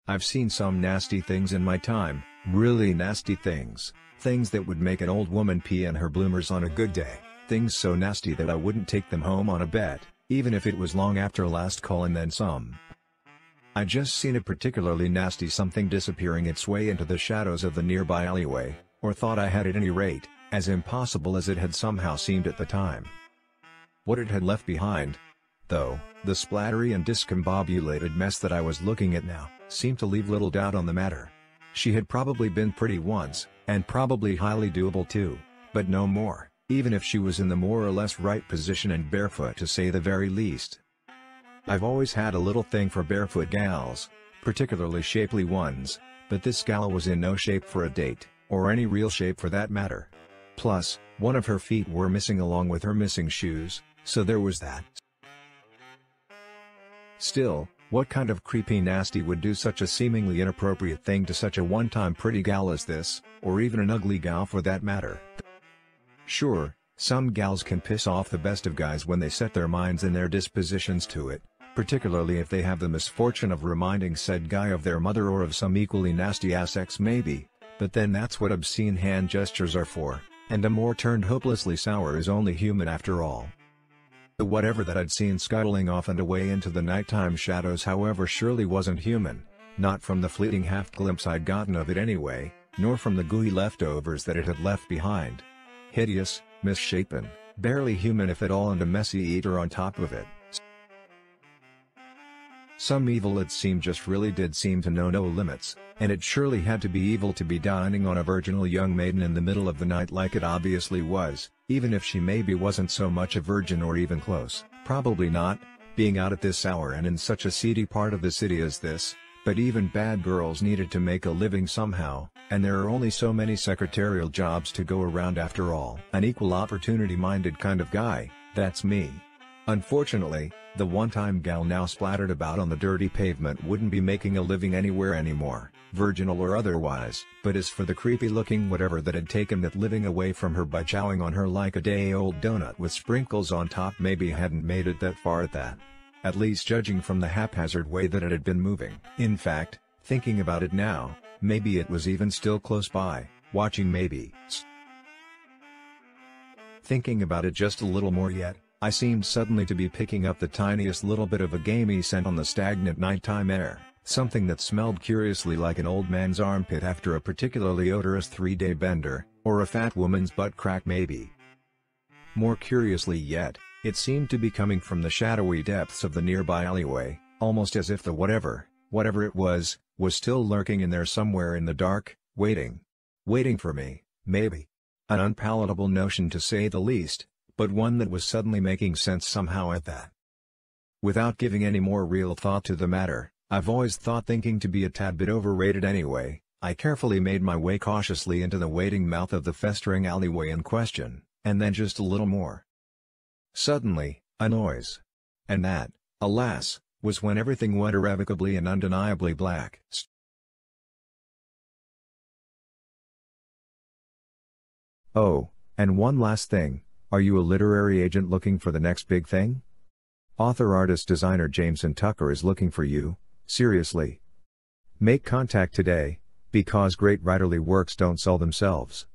I've seen some nasty things in my time, really nasty things. Things that would make an old woman pee in her bloomers on a good day. Things so nasty that I wouldn't take them home on a bet, even if it was long after last call and then some. I just seen a particularly nasty something disappearing its way into the shadows of the nearby alleyway, or thought I had at any rate, as impossible as it had somehow seemed at the time. What it had left behind, though, the splattery and discombobulated mess that I was looking at now, seemed to leave little doubt on the matter. She had probably been pretty once, and probably highly doable too, but no more, even if she was in the more or less right position and barefoot to say the very least. I've always had a little thing for barefoot gals, particularly shapely ones, but this gal was in no shape for a date, or any real shape for that matter. Plus, one of her feet were missing along with her missing shoes, so there was that. Still, what kind of creepy nasty would do such a seemingly inappropriate thing to such a one-time pretty gal as this, or even an ugly gal for that matter? Sure, some gals can piss off the best of guys when they set their minds and their dispositions to it, particularly if they have the misfortune of reminding said guy of their mother or of some equally nasty-ass ex maybe, but then that's what obscene hand gestures are for, and a more turned hopelessly sour is only human after all. The whatever that I'd seen scuttling off and away into the nighttime shadows however surely wasn't human, not from the fleeting half-glimpse I'd gotten of it anyway, nor from the gooey leftovers that it had left behind. Hideous, misshapen, barely human if at all, and a messy eater on top of it. Some evil it seemed just really did seem to know no limits, and it surely had to be evil to be dining on a virginal young maiden in the middle of the night like it obviously was, even if she maybe wasn't so much a virgin or even close, probably not, being out at this hour and in such a seedy part of the city as this, but even bad girls needed to make a living somehow, and there are only so many secretarial jobs to go around after all. An equal opportunity-minded kind of guy, that's me. Unfortunately, the one-time gal now splattered about on the dirty pavement wouldn't be making a living anywhere anymore, virginal or otherwise, but as for the creepy-looking whatever that had taken that living away from her by chowing on her like a day-old donut with sprinkles on top, maybe hadn't made it that far at that. At least judging from the haphazard way that it had been moving. In fact, thinking about it now, maybe it was even still close by, watching maybe. Thinking about it just a little more yet, I seemed suddenly to be picking up the tiniest little bit of a gamey scent on the stagnant nighttime air, something that smelled curiously like an old man's armpit after a particularly odorous 3-day bender, or a fat woman's butt crack maybe. More curiously yet, it seemed to be coming from the shadowy depths of the nearby alleyway, almost as if the whatever it was still lurking in there somewhere in the dark, waiting for me, maybe. An unpalatable notion to say the least, but one that was suddenly making sense somehow at that. Without giving any more real thought to the matter, I've always thought thinking to be a tad bit overrated anyway, I carefully made my way cautiously into the waiting mouth of the festering alleyway in question, and then just a little more. Suddenly, a noise. And that, alas, was when everything went irrevocably and undeniably black. Oh, and one last thing. Are you a literary agent looking for the next big thing? Author, artist, designer Jameson Tucker is looking for you, seriously. Make contact today, because great writerly works don't sell themselves.